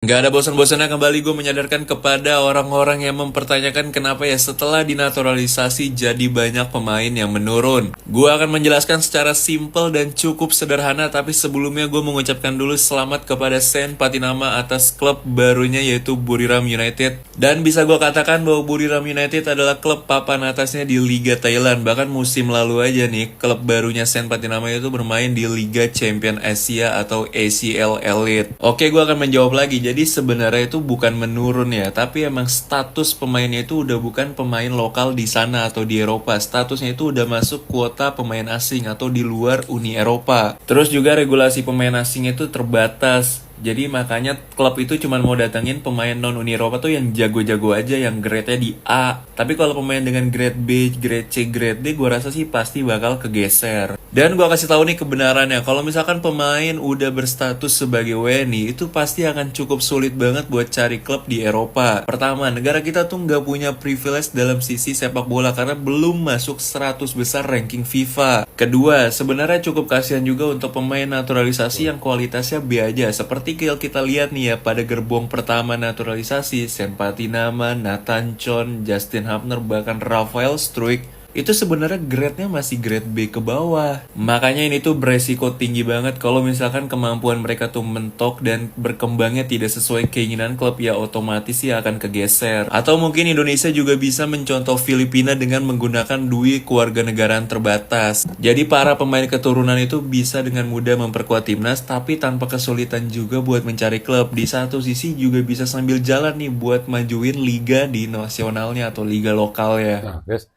Gak ada bosan-bosannya kembali gue menyadarkan kepada orang-orang yang mempertanyakan kenapa ya setelah dinaturalisasi jadi banyak pemain yang menurun. Gue akan menjelaskan secara simpel dan cukup sederhana, tapi sebelumnya gue mengucapkan dulu selamat kepada Sen Patinama atas klub barunya yaitu Buriram United. Dan bisa gue katakan bahwa Buriram United adalah klub papan atasnya di Liga Thailand. Bahkan musim lalu aja nih, klub barunya Sen Patinama itu bermain di Liga Champion Asia atau ACL Elite. Oke, gue akan menjawab lagi. Jadi sebenarnya itu bukan menurun ya, tapi emang status pemainnya itu udah bukan pemain lokal di sana atau di Eropa. Statusnya itu udah masuk kuota pemain asing atau di luar Uni Eropa. Terus juga regulasi pemain asing itu terbatas. Jadi makanya klub itu cuma mau datangin pemain non-Uni Eropa tuh yang jago-jago aja, yang grade-nya di A. Tapi kalau pemain dengan grade B, grade C, grade D, gue rasa sih pasti bakal kegeser. Dan gue kasih tahu nih kebenarannya, kalau misalkan pemain udah berstatus sebagai WNI, itu pasti akan cukup sulit banget buat cari klub di Eropa. Pertama, negara kita tuh nggak punya privilege dalam sisi sepak bola karena belum masuk 100 besar ranking FIFA. Kedua, sebenarnya cukup kasihan juga untuk pemain naturalisasi yang kualitasnya B aja. Seperti kita lihat nih ya, pada gerbong pertama naturalisasi, Sen Patinama, Nathan Chon, Justin Hapner, bahkan Rafael Struijk, itu sebenarnya grade-nya masih grade B ke bawah. Makanya ini tuh beresiko tinggi banget kalau misalkan kemampuan mereka tuh mentok dan berkembangnya tidak sesuai keinginan klub, ya otomatis sih akan kegeser. Atau mungkin Indonesia juga bisa mencontoh Filipina dengan menggunakan duit kewarganegaraan terbatas. Jadi para pemain keturunan itu bisa dengan mudah memperkuat timnas, tapi tanpa kesulitan juga buat mencari klub. Di satu sisi juga bisa sambil jalan nih buat majuin liga di nasionalnya atau liga lokal ya. Nah, guys,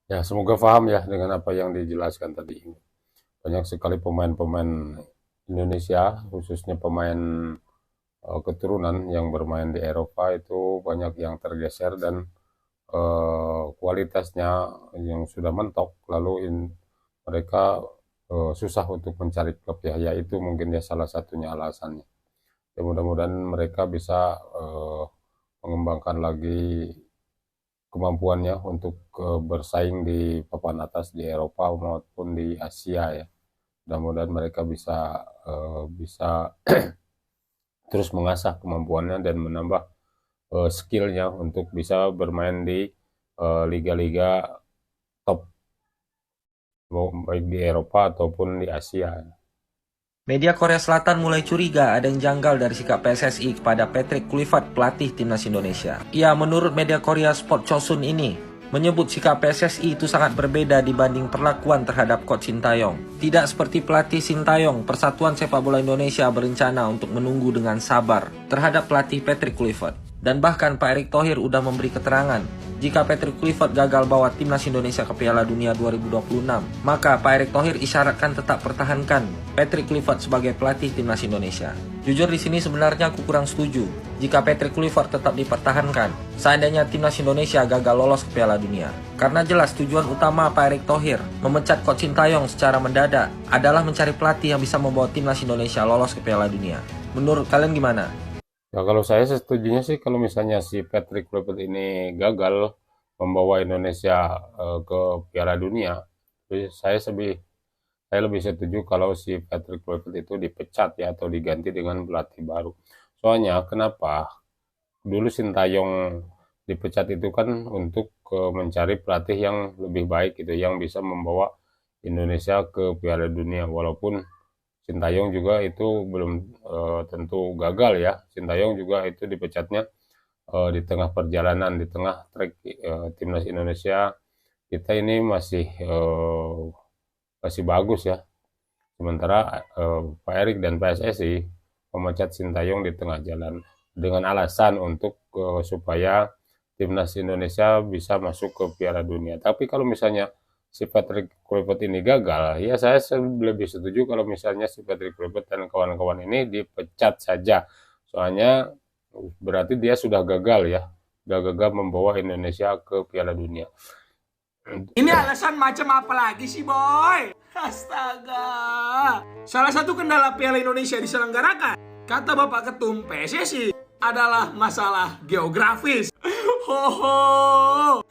ya semoga paham ya dengan apa yang dijelaskan tadi. Banyak sekali pemain-pemain Indonesia, khususnya pemain keturunan yang bermain di Eropa itu banyak yang tergeser dan kualitasnya yang sudah mentok, lalu mereka susah untuk mencari klub ya, yaitu mungkin ya salah satunya alasannya. Ya, mudah-mudahan mereka bisa mengembangkan lagi kemampuannya untuk bersaing di papan atas di Eropa maupun di Asia ya. Mudah-mudahan mereka bisa terus mengasah kemampuannya dan menambah skillnya untuk bisa bermain di liga-liga top, baik di Eropa ataupun di Asia. Media Korea Selatan mulai curiga ada yang janggal dari sikap PSSI kepada Patrick Kluivert, pelatih timnas Indonesia. Ya, menurut media Korea Sport Chosun ini, menyebut sikap PSSI itu sangat berbeda dibanding perlakuan terhadap coach Sintayong. Tidak seperti pelatih Sintayong, Persatuan Sepak Bola Indonesia berencana untuk menunggu dengan sabar terhadap pelatih Patrick Kluivert. Dan bahkan Pak Erick Thohir udah memberi keterangan, jika Patrick Kluivert gagal bawa timnas Indonesia ke Piala Dunia 2026, maka Pak Erick Thohir isyaratkan tetap pertahankan Patrick Kluivert sebagai pelatih timnas Indonesia. Jujur di sini sebenarnya aku kurang setuju jika Patrick Kluivert tetap dipertahankan seandainya timnas Indonesia gagal lolos ke Piala Dunia. Karena jelas tujuan utama Pak Erick Thohir memecat coach Sintayong secara mendadak adalah mencari pelatih yang bisa membawa timnas Indonesia lolos ke Piala Dunia. Menurut kalian gimana? Ya kalau saya setujunya sih kalau misalnya si Patrick Kluivert ini gagal membawa Indonesia ke Piala Dunia, saya lebih setuju kalau si Patrick Kluivert itu dipecat ya atau diganti dengan pelatih baru. Soalnya kenapa? Dulu Sintayong dipecat itu kan untuk mencari pelatih yang lebih baik gitu, yang bisa membawa Indonesia ke Piala Dunia, walaupun Sintayong juga itu belum tentu gagal ya. Sintayong juga itu dipecatnya di tengah perjalanan, di tengah trek timnas Indonesia kita ini masih bagus ya. Sementara Pak Erick dan PSSI memecat Sintayong di tengah jalan dengan alasan untuk supaya timnas Indonesia bisa masuk ke Piala Dunia. Tapi kalau misalnya si Patrick Kluivert ini gagal, ya saya lebih setuju kalau misalnya si Patrick Kluivert dan kawan-kawan ini dipecat saja. Soalnya berarti dia sudah gagal ya, sudah gagal membawa Indonesia ke Piala Dunia. Ini alasan macam apa lagi sih, Boy? Astaga. Salah satu kendala Piala Indonesia diselenggarakan, kata Bapak Ketum PSSI, adalah masalah geografis. Hoho.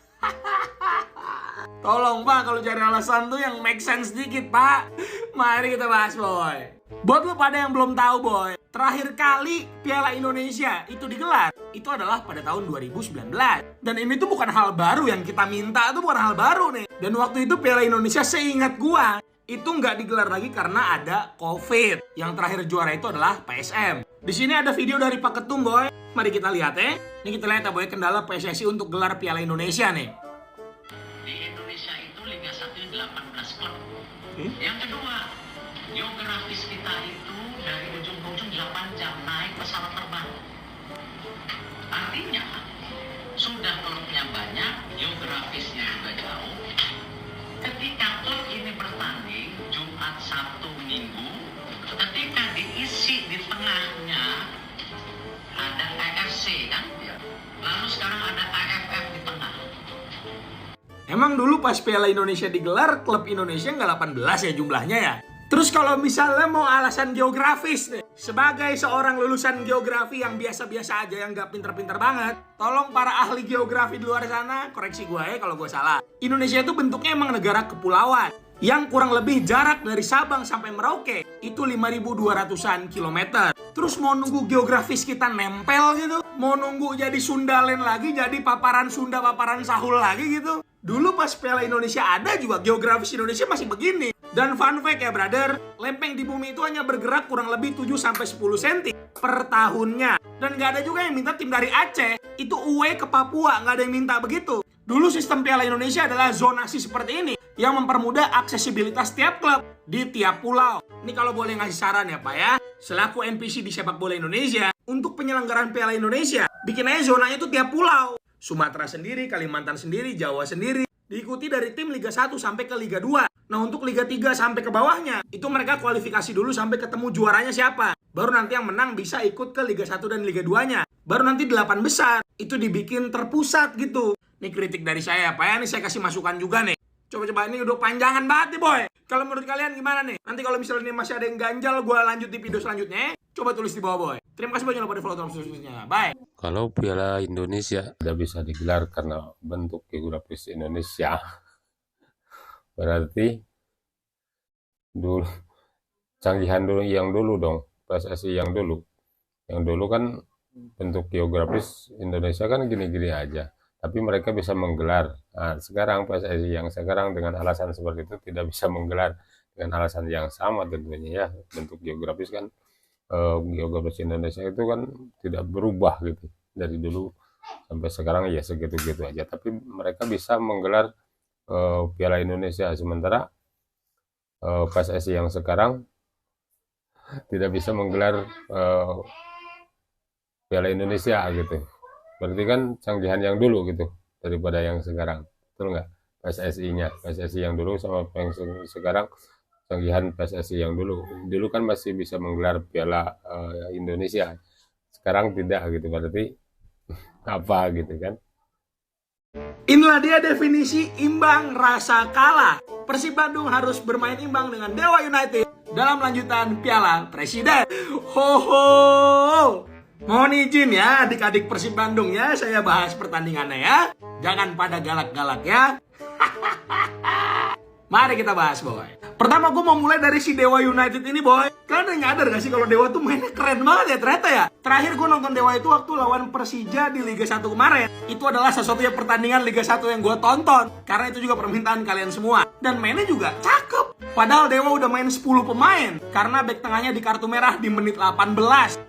Tolong Pak, kalau cari alasan tuh yang make sense dikit Pak. Mari kita bahas Boy. Buat lo pada yang belum tahu Boy, terakhir kali Piala Indonesia itu digelar, itu adalah pada tahun 2019. Dan ini tuh bukan hal baru, yang kita minta itu bukan hal baru nih. Dan waktu itu Piala Indonesia seingat gua, itu nggak digelar lagi karena ada COVID. Yang terakhir juara itu adalah PSM. Di sini ada video dari Pak Ketum, boy. Mari kita lihat ya. Ini kita lihat ya, boy, kendala PSSI untuk gelar Piala Indonesia nih. Di Indonesia itu Liga 1 18 klub. Yang kedua, geografis kita itu dari ujung ke ujung 8 jam naik pesawat terbang. Artinya, sudah klubnya banyak, geografisnya juga jauh. Ketika klub ini bertanding Jumat, Sabtu, Minggu, ketika diisi di tengahnya ada AFC kan? Lalu sekarang ada AFF di tengah. Emang dulu pas Piala Indonesia digelar, klub Indonesia nggak 18 ya jumlahnya ya? Terus kalau misalnya mau alasan geografis nih, sebagai seorang lulusan geografi yang biasa-biasa aja, yang nggak pinter-pinter banget, tolong para ahli geografi di luar sana, koreksi gue ya kalau gue salah. Indonesia itu bentuknya emang negara kepulauan, yang kurang lebih jarak dari Sabang sampai Merauke itu 5.200-an kilometer. Terus mau nunggu geografis kita nempel gitu, mau nunggu jadi Sundalen lagi, jadi paparan Sunda, paparan Sahul lagi gitu. Dulu pas Piala Indonesia ada juga, geografis Indonesia masih begini. Dan fun fact ya brother, lempeng di bumi itu hanya bergerak kurang lebih 7-10 cm per tahunnya. Dan gak ada juga yang minta tim dari Aceh itu away ke Papua, gak ada yang minta begitu. Dulu sistem Piala Indonesia adalah zonasi seperti ini, yang mempermudah aksesibilitas tiap klub di tiap pulau. Ini kalau boleh ngasih saran ya Pak ya, selaku NPC di sepak bola Indonesia, untuk penyelenggaraan Piala Indonesia, bikin aja zonanya itu tiap pulau. Sumatera sendiri, Kalimantan sendiri, Jawa sendiri. Diikuti dari tim Liga 1 sampai ke Liga 2. Nah untuk Liga 3 sampai ke bawahnya, itu mereka kualifikasi dulu sampai ketemu juaranya siapa. Baru nanti yang menang bisa ikut ke Liga 1 dan Liga 2-nya. Baru nanti 8 besar, itu dibikin terpusat gitu. Ini kritik dari saya Pak ya, ini saya kasih masukan juga nih. Coba-coba, ini udah panjangan banget nih boy. Kalau menurut kalian gimana nih? Nanti kalau misalnya ini masih ada yang ganjal, gue lanjut di video selanjutnya. Coba tulis di bawah boy. Terima kasih banyak pada follow terus selanjutnya. Bye. Kalau Piala Indonesia tidak bisa digelar karena bentuk geografis Indonesia, berarti dulu canggihan dulu yang dulu dong, PSSI yang dulu kan bentuk geografis Indonesia kan gini-gini aja, tapi mereka bisa menggelar. Nah, sekarang PSSI yang sekarang dengan alasan seperti itu tidak bisa menggelar dengan alasan yang sama tentunya ya, bentuk geografis kan geografis Indonesia itu kan tidak berubah gitu dari dulu sampai sekarang ya segitu-gitu aja, tapi mereka bisa menggelar Piala Indonesia, sementara PSSI yang sekarang tidak bisa menggelar Piala Indonesia gitu. Berarti kan canggihan yang dulu gitu daripada yang sekarang, betul nggak? PSSI yang dulu sama yang sekarang, canggihan PSSI yang dulu kan masih bisa menggelar Piala Indonesia, sekarang tidak gitu, berarti apa gitu kan. Inilah dia definisi imbang rasa kalah. Persib Bandung harus bermain imbang dengan Dewa United dalam lanjutan Piala Presiden. Ho ho. Mohon izin ya adik-adik Persib Bandung ya, saya bahas pertandingannya ya. Jangan pada galak-galak ya. Mari kita bahas boy. Pertama gue mau mulai dari si Dewa United ini boy. Kalian udah nyadar gak sih kalau Dewa tuh mainnya keren banget ya ternyata ya. Terakhir gue nonton Dewa itu waktu lawan Persija di Liga 1 kemarin. Itu adalah satu-satunya pertandingan Liga 1 yang gue tonton. Karena itu juga permintaan kalian semua. Dan mainnya juga cakep. Padahal Dewa udah main 10 pemain. Karena bek tengahnya di kartu merah di menit 18.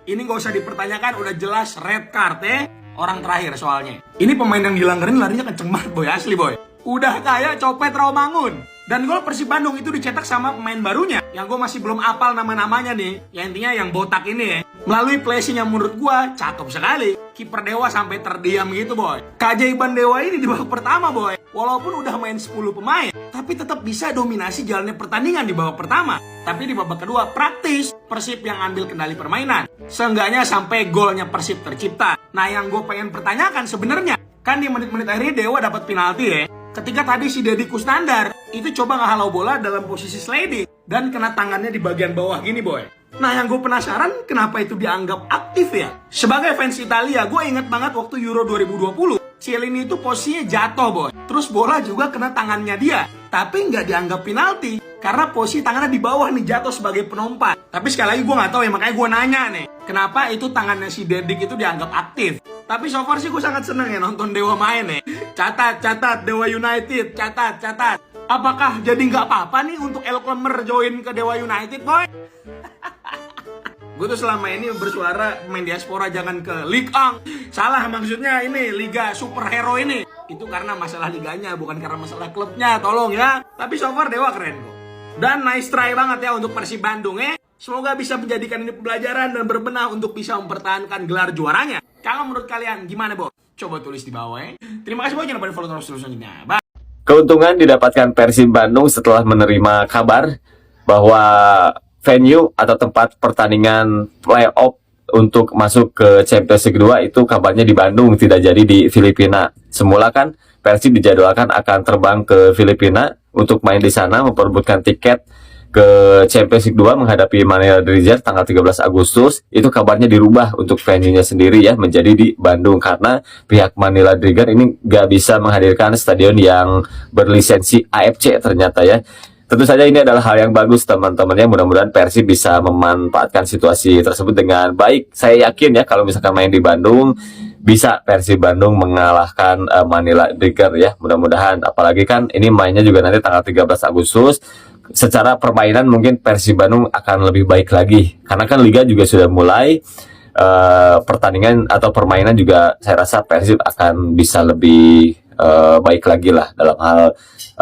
Ini gak usah dipertanyakan, udah jelas red card ya. Orang terakhir soalnya. Ini pemain yang dilanggarin larinya kenceng banget boy, asli boy. Udah kayak Copet Rawamangun. Dan gol Persib Bandung itu dicetak sama pemain barunya, yang gue masih belum apal nama-namanya nih. Ya intinya yang botak ini ya. Melalui placing yang menurut gue cakep sekali. Kiper Dewa sampai terdiam gitu boy. Keajaiban Dewa ini di babak pertama boy. Walaupun udah main 10 pemain, tapi tetap bisa dominasi jalannya pertandingan di babak pertama. Tapi di babak kedua praktis Persib yang ambil kendali permainan. Seenggaknya sampai golnya Persib tercipta. Nah yang gue pengen pertanyakan sebenarnya, kan di menit-menit akhir Dewa dapat penalti ya. Ketika tadi si Deddy Kusnandar itu coba ngehalau bola dalam posisi sliding dan kena tangannya di bagian bawah gini boy. Nah yang gue penasaran kenapa itu dianggap aktif ya. Sebagai fans Italia gue inget banget waktu Euro 2020 Chiellini itu posisinya jatuh boy. Terus bola juga kena tangannya dia, tapi nggak dianggap penalti karena posisi tangannya di bawah nih, jatuh sebagai penompat. Tapi sekali lagi gue nggak tahu ya, makanya gue nanya nih, kenapa itu tangannya si Dedik itu dianggap aktif. Tapi so far sih gue sangat seneng ya nonton Dewa main ya. Catat Dewa United, catat. Apakah jadi nggak apa-apa nih untuk El Klemer join ke Dewa United, boy? Gue tuh selama ini bersuara main diaspora jangan ke Ligue 1. Salah, maksudnya ini Liga Superhero ini. Itu karena masalah liganya, bukan karena masalah klubnya, tolong ya. Tapi so far Dewa keren kok. Dan nice try banget ya untuk Persib Bandung ya. Semoga bisa menjadikan ini pembelajaran dan berbenah untuk bisa mempertahankan gelar juaranya. Kalau menurut kalian gimana, Bo? Coba tulis di bawah ya. Terima kasih, Bo. Jangan lupa di follow terus selanjutnya. Bye. Keuntungan didapatkan Persib Bandung setelah menerima kabar bahwa venue atau tempat pertandingan playoff untuk masuk ke Champions League 2 itu kabarnya di Bandung, tidak jadi di Filipina. Semula kan Persib dijadwalkan akan terbang ke Filipina untuk main di sana, memperebutkan tiket ke Champions League 2 menghadapi Manila Dodgers tanggal 13 Agustus. Itu kabarnya dirubah untuk venue-nya sendiri ya, menjadi di Bandung karena pihak Manila Dodgers ini gak bisa menghadirkan stadion yang berlisensi AFC ternyata ya. Tentu saja ini adalah hal yang bagus teman-teman ya, mudah-mudahan Persib bisa memanfaatkan situasi tersebut dengan baik. Saya yakin ya kalau misalkan main di Bandung bisa Persib Bandung mengalahkan Manila Dodgers ya, mudah-mudahan. Apalagi kan ini mainnya juga nanti tanggal 13 Agustus. Secara permainan mungkin Persib Bandung akan lebih baik lagi karena kan Liga juga sudah mulai, pertandingan atau permainan juga saya rasa Persib akan bisa lebih baik lagi lah dalam hal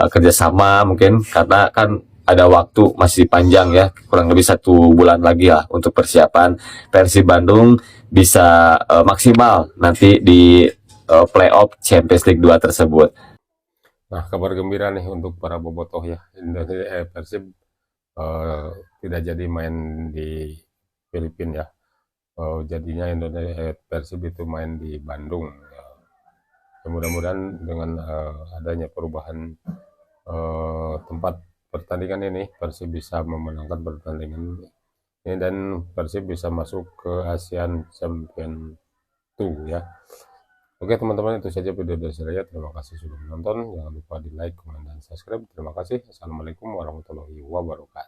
kerjasama mungkin, karena kan ada waktu masih panjang ya, kurang lebih 1 bulan lagi lah untuk persiapan Persib Bandung bisa maksimal nanti di playoff Champions League 2 tersebut. Nah, kabar gembira nih untuk para bobotoh ya. Indonesia Persib tidak jadi main di Filipina ya. Jadinya Indonesia Persib itu main di Bandung. Ya. Mudah-mudahan dengan adanya perubahan tempat pertandingan ini, Persib bisa memenangkan pertandingan ini dan Persib bisa masuk ke Asian Champion 2 ya. Oke teman-teman, itu saja video dari saya. Terima kasih sudah menonton. Jangan lupa di like, komen, dan subscribe. Terima kasih. Assalamualaikum warahmatullahi wabarakatuh.